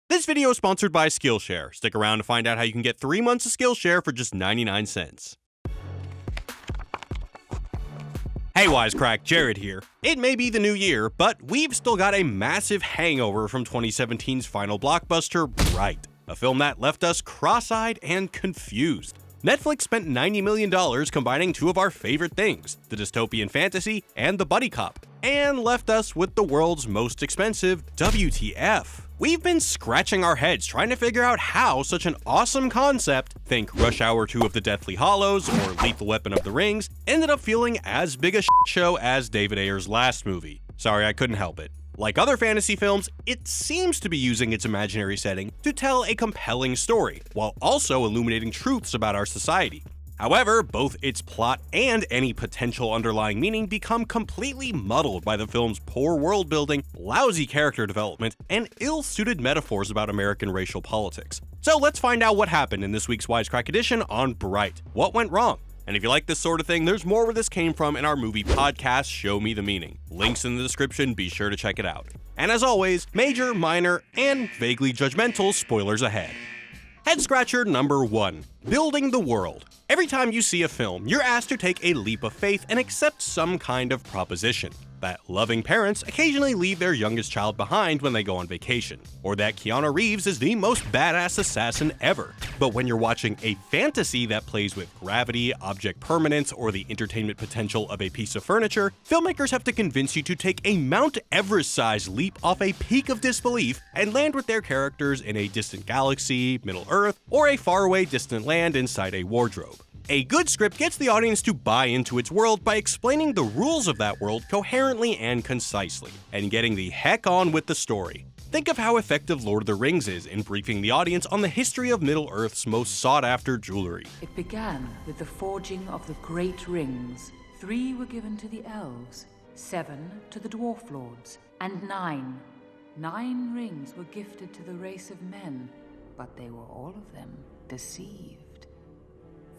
This video is sponsored by Skillshare. Stick around to find out how you can get 3 months of Skillshare for just 99 cents. Hey Wisecrack, Jared here. It may be the new year, but we've still got a massive hangover from 2017's final blockbuster, Bright, a film that left us cross-eyed and confused. Netflix spent $90 million combining two of our favorite things, the dystopian fantasy and the buddy cop, and left us with the world's most expensive WTF. We've been scratching our heads trying to figure out how such an awesome concept, think Rush Hour 2 of the Deathly Hallows or Lethal Weapon of the Rings, ended up feeling as big a shit show as David Ayer's last movie. Sorry, I couldn't help it. Like other fantasy films, it seems to be using its imaginary setting to tell a compelling story, while also illuminating truths about our society. However, both its plot and any potential underlying meaning become completely muddled by the film's poor world building, lousy character development, and ill-suited metaphors about American racial politics. So let's find out what happened in this week's Wisecrack edition on Bright. What went wrong? And if you like this sort of thing, there's more where this came from in our movie podcast, Show Me the Meaning. Links in the description, be sure to check it out. And as always, major, minor, and vaguely judgmental spoilers ahead. Head scratcher number 1, building the world. Every time you see a film, you're asked to take a leap of faith and accept some kind of proposition. That loving parents occasionally leave their youngest child behind when they go on vacation, or that Keanu Reeves is the most badass assassin ever. But when you're watching a fantasy that plays with gravity, object permanence, or the entertainment potential of a piece of furniture, filmmakers have to convince you to take a Mount Everest-sized leap off a peak of disbelief and land with their characters in a distant galaxy, Middle-earth, or a faraway distant land inside a wardrobe. A good script gets the audience to buy into its world by explaining the rules of that world coherently and concisely, and getting the heck on with the story. Think of how effective Lord of the Rings is in briefing the audience on the history of Middle-earth's most sought-after jewelry. It began with the forging of the great rings. 3 were given to the elves, 7 to the dwarf lords, and 9. 9 rings were gifted to the race of men, but they were all of them deceived.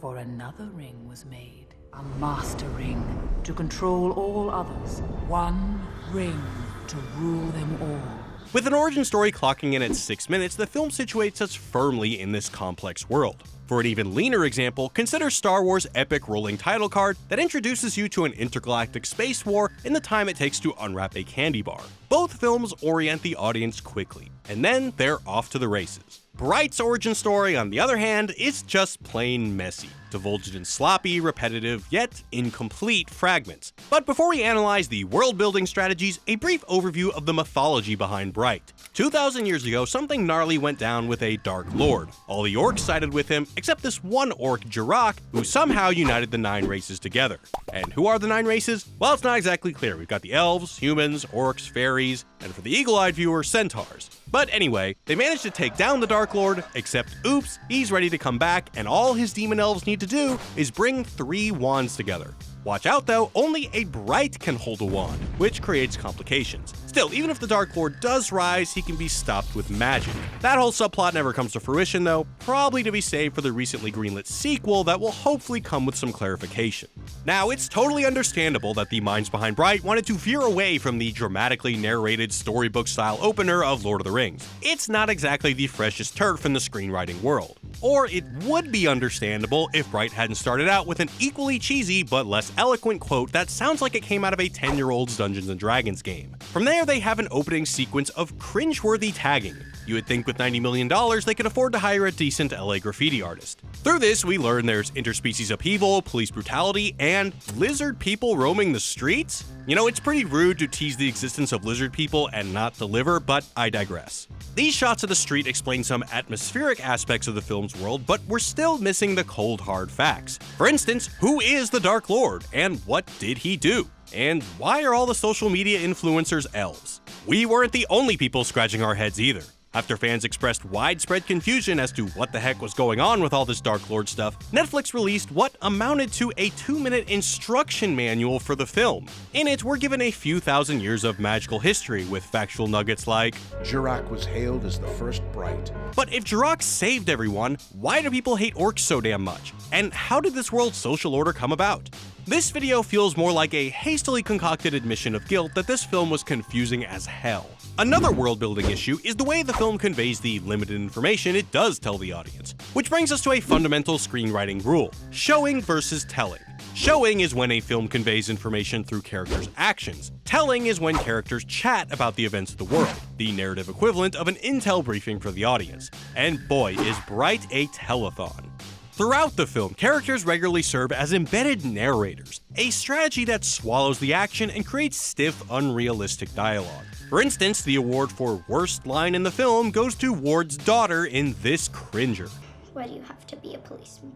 For another ring was made, a master ring, to control all others. 1 ring to rule them all. With an origin story clocking in at 6 minutes, the film situates us firmly in this complex world. For an even leaner example, consider Star Wars' epic rolling title card that introduces you to an intergalactic space war in the time it takes to unwrap a candy bar. Both films orient the audience quickly, and then they're off to the races. Bright's origin story, on the other hand, is just plain messy, divulged in sloppy, repetitive, yet incomplete fragments. But before we analyze the world-building strategies, a brief overview of the mythology behind Bright. 2,000 years ago, something gnarly went down with a Dark Lord. All the orcs sided with him, except this one orc, Jirac, who somehow united the 9 races together. And who are the 9 races? Well, it's not exactly clear. We've got the elves, humans, orcs, fairies, and for the eagle-eyed viewer, centaurs. But anyway, they managed to take down the Dark Lord, except oops, he's ready to come back, and all his demon elves need to do is bring 3 wands together. Watch out though, only a Bright can hold a wand, which creates complications. Still, even if the Dark Lord does rise, he can be stopped with magic. That whole subplot never comes to fruition though, probably to be saved for the recently greenlit sequel that will hopefully come with some clarification. Now, it's totally understandable that the minds behind Bright wanted to veer away from the dramatically narrated storybook-style opener of Lord of the Rings. It's not exactly the freshest turf in the screenwriting world. Or it would be understandable if Bright hadn't started out with an equally cheesy but less eloquent quote that sounds like it came out of a 10-year-old's Dungeons & Dragons game. From there, they have an opening sequence of cringeworthy tagging. You would think with $90 million, they could afford to hire a decent LA graffiti artist. Through this, we learn there's interspecies upheaval, police brutality, and lizard people roaming the streets? You know, it's pretty rude to tease the existence of lizard people and not deliver, but I digress. These shots of the street explain some atmospheric aspects of the film's world, but we're still missing the cold hard facts. For instance, who is the Dark Lord, and what did he do? And why are all the social media influencers elves? We weren't the only people scratching our heads either. After fans expressed widespread confusion as to what the heck was going on with all this Dark Lord stuff, Netflix released what amounted to a 2-minute instruction manual for the film. In it, we're given a few thousand years of magical history with factual nuggets like, Jirac was hailed as the first Bright. But if Jirac saved everyone, why do people hate orcs so damn much? And how did this world's social order come about? This video feels more like a hastily concocted admission of guilt that this film was confusing as hell. Another world-building issue is the way the film conveys the limited information it does tell the audience, which brings us to a fundamental screenwriting rule: showing versus telling. Showing is when a film conveys information through characters' actions. Telling is when characters chat about the events of the world, the narrative equivalent of an intel briefing for the audience. And boy, is Bright a telethon. Throughout the film, characters regularly serve as embedded narrators, a strategy that swallows the action and creates stiff, unrealistic dialogue. For instance, the award for worst line in the film goes to Ward's daughter in this cringer. Why do you have to be a policeman?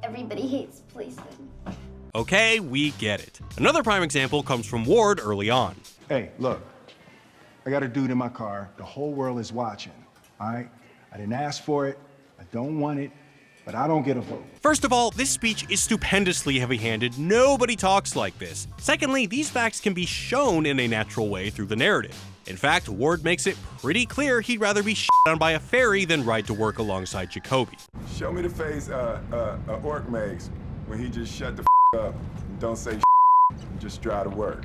Everybody hates policemen. Okay, we get it. Another prime example comes from Ward early on. Hey, look, I got a dude in my car. The whole world is watching, all right? I didn't ask for it. I don't want it. But I don't get a vote. First of all, this speech is stupendously heavy-handed. Nobody talks like this. Secondly, these facts can be shown in a natural way through the narrative. In fact, Ward makes it pretty clear he'd rather be shit on by a fairy than ride to work alongside Jacoby. Show me the face Orc makes when he just shut the up and don't say and just drive to work.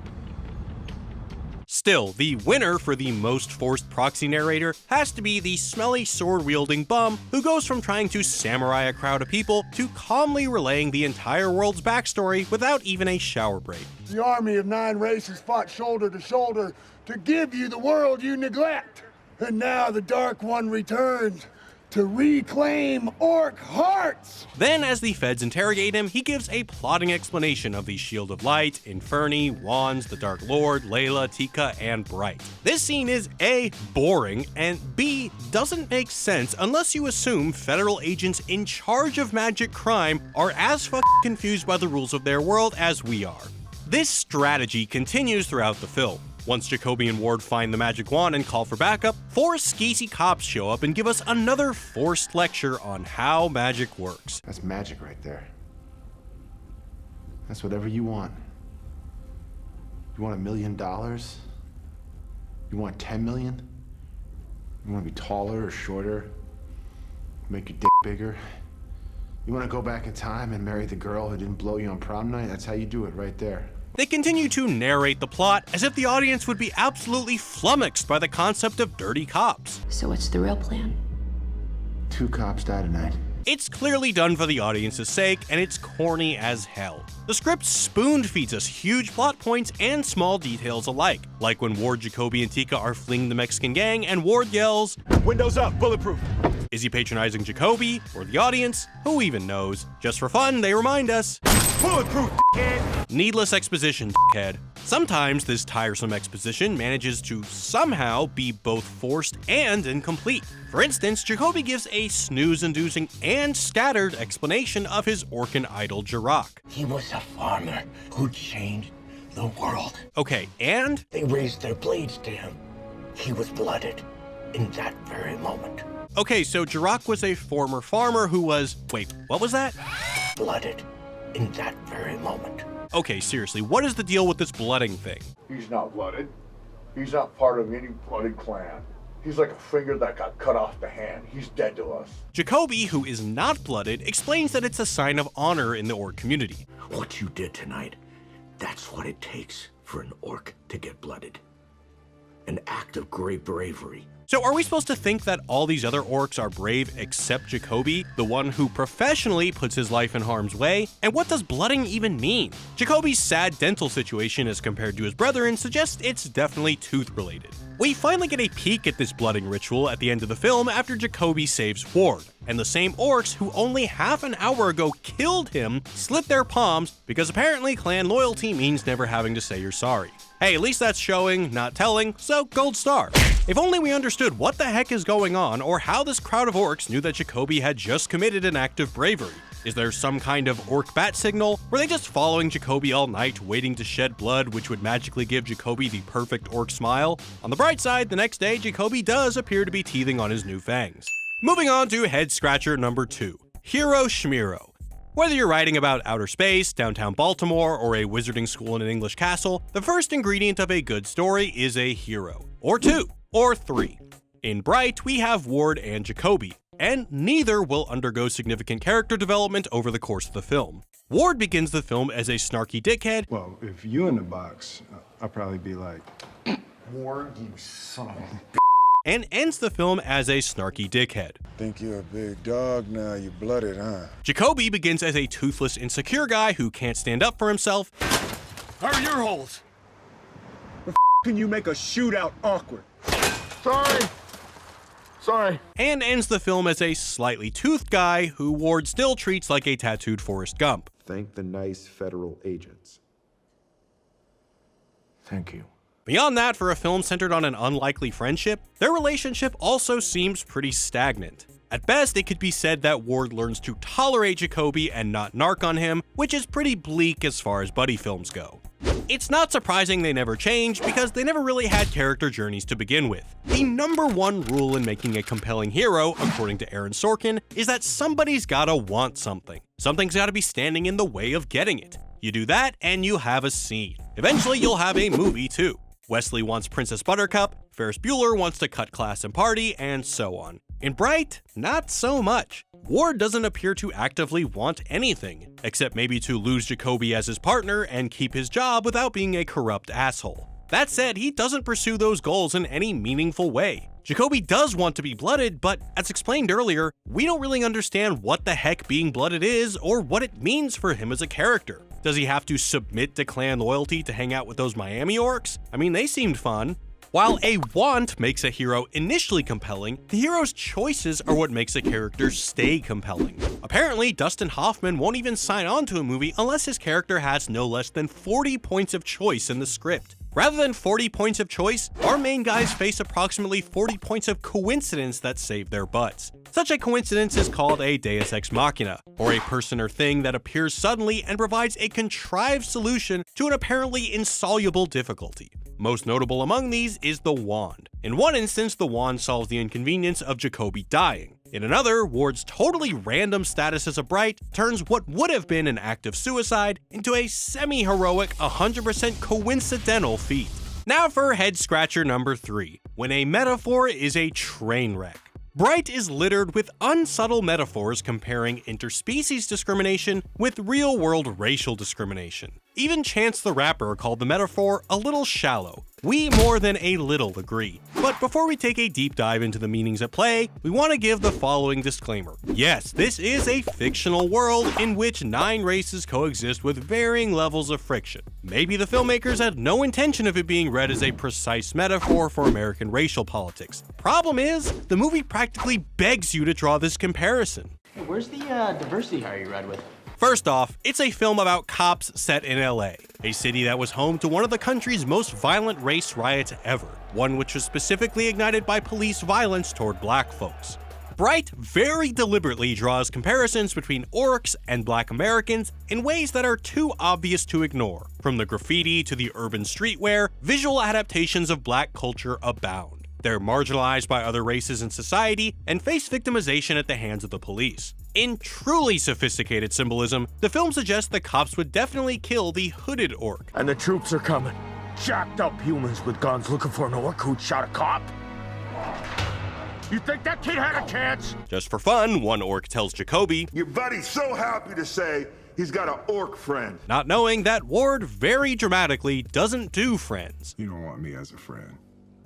Still, the winner for the most forced proxy narrator has to be the smelly sword-wielding bum who goes from trying to samurai a crowd of people to calmly relaying the entire world's backstory without even a shower break. The army of 9 races fought shoulder to shoulder to give you the world you neglect. And now the Dark One returns to reclaim Orc hearts! Then, as the feds interrogate him, he gives a plotting explanation of the Shield of Light, Inferni, Wands, the Dark Lord, Layla, Tika, and Bright. This scene is A, boring, and B, doesn't make sense unless you assume federal agents in charge of magic crime are as confused by the rules of their world as we are. This strategy continues throughout the film. Once Jacoby and Ward find the magic wand and call for backup, 4 skeezy cops show up and give us another forced lecture on how magic works. That's magic right there. That's whatever you want. You want $1 million? You want 10 million? You want to be taller or shorter? Make your dick bigger? You want to go back in time and marry the girl who didn't blow you on prom night? That's how you do it right there. They continue to narrate the plot as if the audience would be absolutely flummoxed by the concept of dirty cops. So what's the real plan? 2 cops die tonight. It's clearly done for the audience's sake, and it's corny as hell. The script spoon-feeds us huge plot points and small details alike, like when Ward, Jacoby, and Tika are fleeing the Mexican gang and Ward yells, Windows up, bulletproof. Is he patronizing Jacoby or the audience? Who even knows? Just for fun, they remind us. Bulletproof, kid. Needless exposition, head. Sometimes this tiresome exposition manages to somehow be both forced and incomplete. For instance, Jacoby gives a snooze-inducing and scattered explanation of his Orcan idol Jirok. He was a farmer who changed the world. Okay, and? They raised their blades to him. He was blooded in that very moment. Okay, so Jirok was a former farmer who was... Wait, what was that? Blooded in that very moment. Okay, seriously, what is the deal with this blooding thing? He's not blooded. He's not part of any blooded clan. He's like a finger that got cut off the hand. He's dead to us. Jacoby, who is not blooded, explains that it's a sign of honor in the Orc community. What you did tonight, that's what it takes for an Orc to get blooded. An act of great bravery. So are we supposed to think that all these other orcs are brave except Jacoby, the one who professionally puts his life in harm's way? And what does blooding even mean? Jacoby's sad dental situation as compared to his brethren suggests it's definitely tooth-related. We finally get a peek at this blooding ritual at the end of the film after Jacoby saves Ward, and the same orcs who only half an hour ago killed him slit their palms because apparently clan loyalty means never having to say you're sorry. Hey, at least that's showing, not telling, so gold star. If only we understood what the heck is going on or how this crowd of orcs knew that Jacoby had just committed an act of bravery. Is there some kind of orc bat signal? Were they just following Jacoby all night, waiting to shed blood, which would magically give Jacoby the perfect orc smile? On the bright side, the next day, Jacoby does appear to be teething on his new fangs. Moving on to head scratcher number 2, Hero Schmiro. Whether you're writing about outer space, downtown Baltimore, or a wizarding school in an English castle, the first ingredient of a good story is a hero. Or 2, or 3. In Bright, we have Ward and Jacoby, and neither will undergo significant character development over the course of the film. Ward begins the film as a snarky dickhead. Well, if you in the box, I'll probably be like, Ward, you son of a... and ends the film as a snarky dickhead. Think you're a big dog now, you blooded, huh? Jacoby begins as a toothless, insecure guy who can't stand up for himself. How are your holes? Can you make a shootout awkward? Sorry. And ends the film as a slightly toothed guy who Ward still treats like a tattooed Forrest Gump. Thank the nice federal agents. Thank you. Beyond that, for a film centered on an unlikely friendship, their relationship also seems pretty stagnant. At best, it could be said that Ward learns to tolerate Jacoby and not narc on him, which is pretty bleak as far as buddy films go. It's not surprising they never changed because they never really had character journeys to begin with. The #1 rule in making a compelling hero, according to Aaron Sorkin, is that somebody's gotta want something. Something's gotta be standing in the way of getting it. You do that and you have a scene. Eventually you'll have a movie too. Wesley wants Princess Buttercup, Ferris Bueller wants to cut class and party, and so on. In Bright, not so much. Ward doesn't appear to actively want anything, except maybe to lose Jacoby as his partner and keep his job without being a corrupt asshole. That said, he doesn't pursue those goals in any meaningful way. Jacoby does want to be blooded, but as explained earlier, we don't really understand what the heck being blooded is or what it means for him as a character. Does he have to submit to clan loyalty to hang out with those Miami orcs? I mean, they seemed fun. While a want makes a hero initially compelling, the hero's choices are what makes a character stay compelling. Apparently, Dustin Hoffman won't even sign on to a movie unless his character has no less than 40 points of choice in the script. Rather than 40 points of choice, our main guys face approximately 40 points of coincidence that save their butts. Such a coincidence is called a deus ex machina, or a person or thing that appears suddenly and provides a contrived solution to an apparently insoluble difficulty. Most notable among these is the wand. In one instance, the wand solves the inconvenience of Jacoby dying. In another, Ward's totally random status as a Bright turns what would have been an act of suicide into a semi-heroic, 100% coincidental feat. Now for head scratcher number 3, when a metaphor is a train wreck. Bright is littered with unsubtle metaphors comparing interspecies discrimination with real-world racial discrimination. Even Chance the Rapper called the metaphor a little shallow. We more than a little agree. But before we take a deep dive into the meanings at play, we want to give the following disclaimer. Yes, this is a fictional world in which 9 races coexist with varying levels of friction. Maybe the filmmakers had no intention of it being read as a precise metaphor for American racial politics. Problem is, the movie practically begs you to draw this comparison. Hey, where's the diversity hire you read with? First off, it's a film about cops set in LA, a city that was home to one of the country's most violent race riots ever, one which was specifically ignited by police violence toward black folks. Bright very deliberately draws comparisons between orcs and black Americans in ways that are too obvious to ignore. From the graffiti to the urban streetwear, visual adaptations of black culture abound. They're marginalized by other races in society and face victimization at the hands of the police. In truly sophisticated symbolism, the film suggests the cops would definitely kill the hooded orc. And the troops are coming. Jacked up humans with guns looking for an orc who'd shot a cop. You think that kid had a chance? Just for fun, one orc tells Jacoby, Your buddy's so happy to say he's got an orc friend. not knowing that Ward very dramatically doesn't do friends. You don't want me as a friend.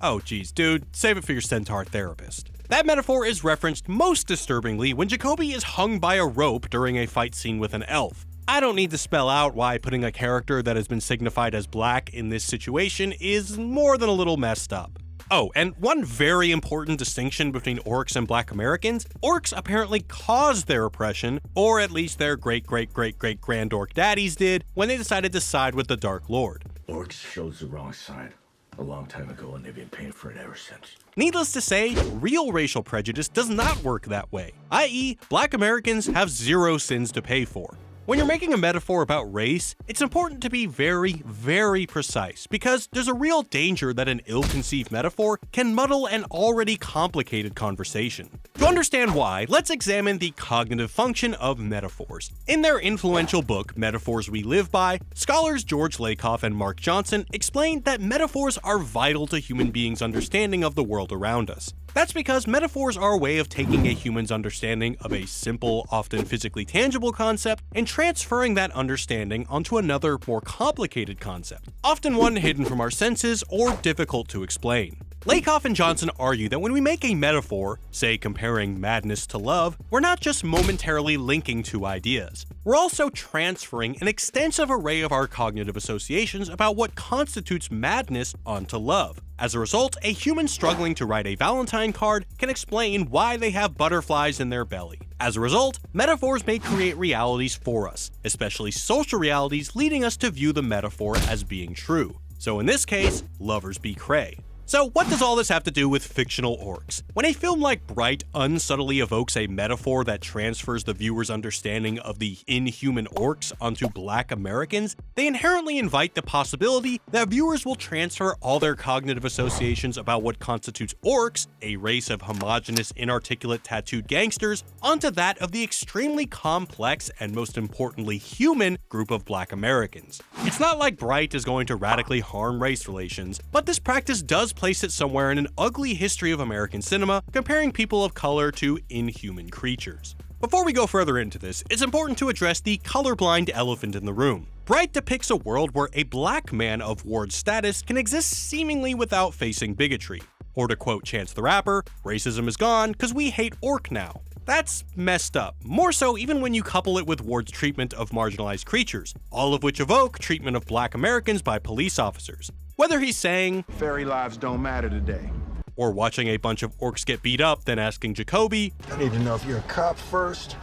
Oh geez, dude, save it for your centaur therapist. That metaphor is referenced most disturbingly when Jacoby is hung by a rope during a fight scene with an elf. I don't need to spell out why putting a character that has been signified as black in this situation is more than a little messed up. Oh, and one very important distinction between orcs and black Americans, orcs apparently caused their oppression, or at least their great-great-great-great-grand orc daddies did, when they decided to side with the Dark Lord. Orcs chose the wrong side a long time ago, and they've been paying for it ever since. Needless to say, real racial prejudice does not work that way, i.e., black Americans have 0 sins to pay for. When you're making a metaphor about race, it's important to be very, very precise, because there's a real danger that an ill-conceived metaphor can muddle an already complicated conversation. To understand why, let's examine the cognitive function of metaphors. In their influential book, Metaphors We Live By, scholars George Lakoff and Mark Johnson explained that metaphors are vital to human beings' understanding of the world around us. That's because metaphors are a way of taking a human's understanding of a simple, often physically tangible concept and transferring that understanding onto another, more complicated concept, often one hidden from our senses or difficult to explain. Lakoff and Johnson argue that when we make a metaphor, say comparing madness to love, we're not just momentarily linking two ideas. We're also transferring an extensive array of our cognitive associations about what constitutes madness onto love. As a result, a human struggling to write a Valentine card can explain why they have butterflies in their belly. As a result, metaphors may create realities for us, especially social realities, leading us to view the metaphor as being true. So in this case, lovers be cray. So what does all this have to do with fictional orcs? When a film like Bright unsubtly evokes a metaphor that transfers the viewer's understanding of the inhuman orcs onto Black Americans, they inherently invite the possibility that viewers will transfer all their cognitive associations about what constitutes orcs, a race of homogenous, inarticulate tattooed gangsters, onto that of the extremely complex and most importantly human group of Black Americans. It's not like Bright is going to radically harm race relations, but this practice does place it somewhere in an ugly history of American cinema, comparing people of color to inhuman creatures. Before we go further into this, it's important to address the colorblind elephant in the room. Bright depicts a world where a black man of Ward's status can exist seemingly without facing bigotry. Or to quote Chance the Rapper, racism is gone because we hate orc now. That's messed up, more so even when you couple it with Ward's treatment of marginalized creatures, all of which evoke treatment of Black Americans by police officers. Whether he's saying, "Fairy lives don't matter today," or watching a bunch of orcs get beat up, then asking Jacoby, "I need to know if you're a cop first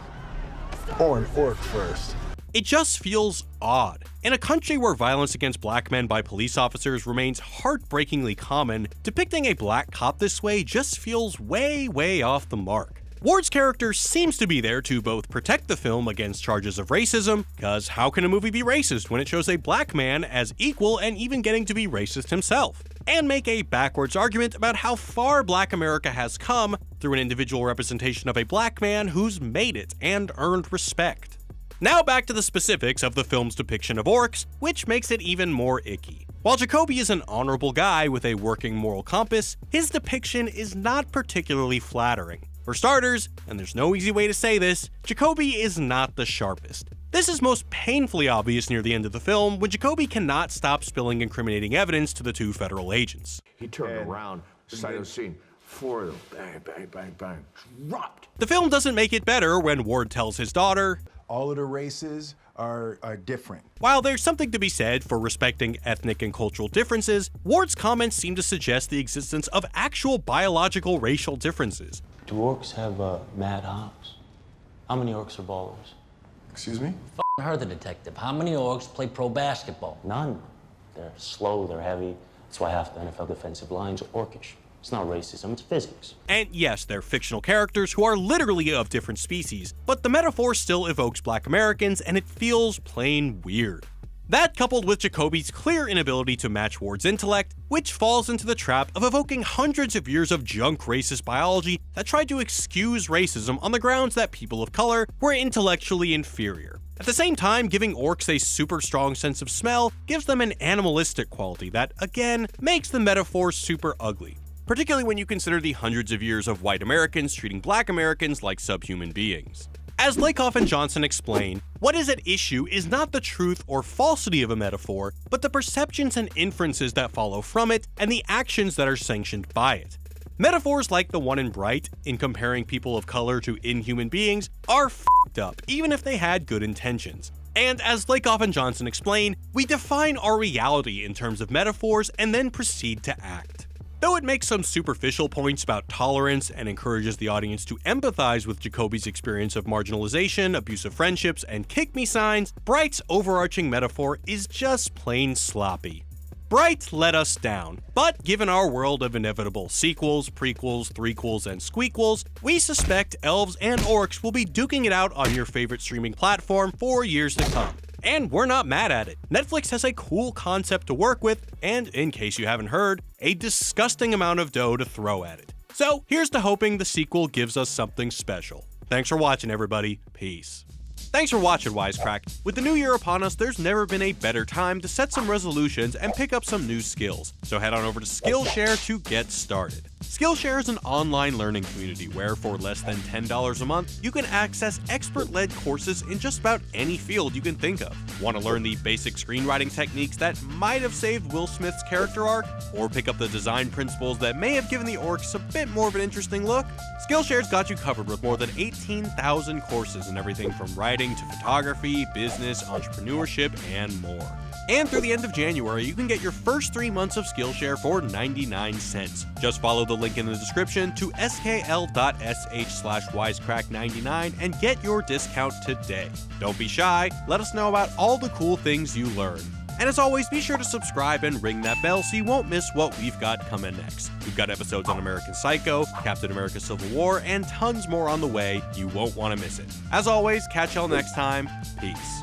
or an orc first." It just feels odd. In a country where violence against black men by police officers remains heartbreakingly common, depicting a black cop this way just feels way off the mark. Ward's character seems to be there to both protect the film against charges of racism, because how can a movie be racist when it shows a black man as equal and even getting to be racist himself? And make a backwards argument about how far Black America has come through an individual representation of a black man who's made it and earned respect. Now back to the specifics of the film's depiction of orcs, which makes it even more icky. While Jacoby is an honorable guy with a working moral compass, his depiction is not particularly flattering. For starters, and there's no easy way to say this, Jacoby is not the sharpest. This is most painfully obvious near the end of the film when Jacoby cannot stop spilling incriminating evidence to the two federal agents. He turned around, sight of the scene, four of them, bang, bang, bang, bang, dropped. The film doesn't make it better when Ward tells his daughter, "All of the races are different." While there's something to be said for respecting ethnic and cultural differences, Ward's comments seem to suggest the existence of actual biological racial differences. Do orcs have mad hops? How many orcs are ballers? Excuse me? F***ing her, the detective. How many orcs play pro basketball? None. They're slow, they're heavy. That's why half the NFL defensive lines are orcish. It's not racism, it's physics. And yes, they're fictional characters who are literally of different species, but the metaphor still evokes Black Americans and it feels plain weird. That, coupled with Jacoby's clear inability to match Ward's intellect, which falls into the trap of evoking hundreds of years of junk racist biology that tried to excuse racism on the grounds that people of color were intellectually inferior. At the same time, giving orcs a super strong sense of smell gives them an animalistic quality that, again, makes the metaphor super ugly, particularly when you consider the hundreds of years of white Americans treating Black Americans like subhuman beings. As Lakoff and Johnson explain, what is at issue is not the truth or falsity of a metaphor, but the perceptions and inferences that follow from it and the actions that are sanctioned by it. Metaphors like the one in Bright, in comparing people of color to inhuman beings, are f***ed up, even if they had good intentions. And as Lakoff and Johnson explain, we define our reality in terms of metaphors and then proceed to act. Though it makes some superficial points about tolerance and encourages the audience to empathize with Jacoby's experience of marginalization, abusive friendships, and kick-me signs, Bright's overarching metaphor is just plain sloppy. Bright let us down, but given our world of inevitable sequels, prequels, threequels, and squeakquels, we suspect elves and orcs will be duking it out on your favorite streaming platform for years to come. And we're not mad at it. Netflix has a cool concept to work with, and in case you haven't heard, a disgusting amount of dough to throw at it. So here's to hoping the sequel gives us something special. Thanks for watching, everybody. Peace. Thanks for watching, Wisecrack. With the new year upon us, there's never been a better time to set some resolutions and pick up some new skills. So head on over to Skillshare to get started. Skillshare is an online learning community where, for less than $10 a month, you can access expert-led courses in just about any field you can think of. Want to learn the basic screenwriting techniques that might have saved Will Smith's character arc? Or pick up the design principles that may have given the orcs a bit more of an interesting look? Skillshare's got you covered with more than 18,000 courses in everything from writing to photography, business, entrepreneurship, and more. And through the end of January, you can get your first 3 months of Skillshare for 99 cents. Just follow the link in the description to skl.sh/wisecrack99 and get your discount today. Don't be shy, let us know about all the cool things you learn. And as always, be sure to subscribe and ring that bell so you won't miss what we've got coming next. We've got episodes on American Psycho, Captain America Civil War, and tons more on the way. You won't want to miss it. As always, catch y'all next time. Peace.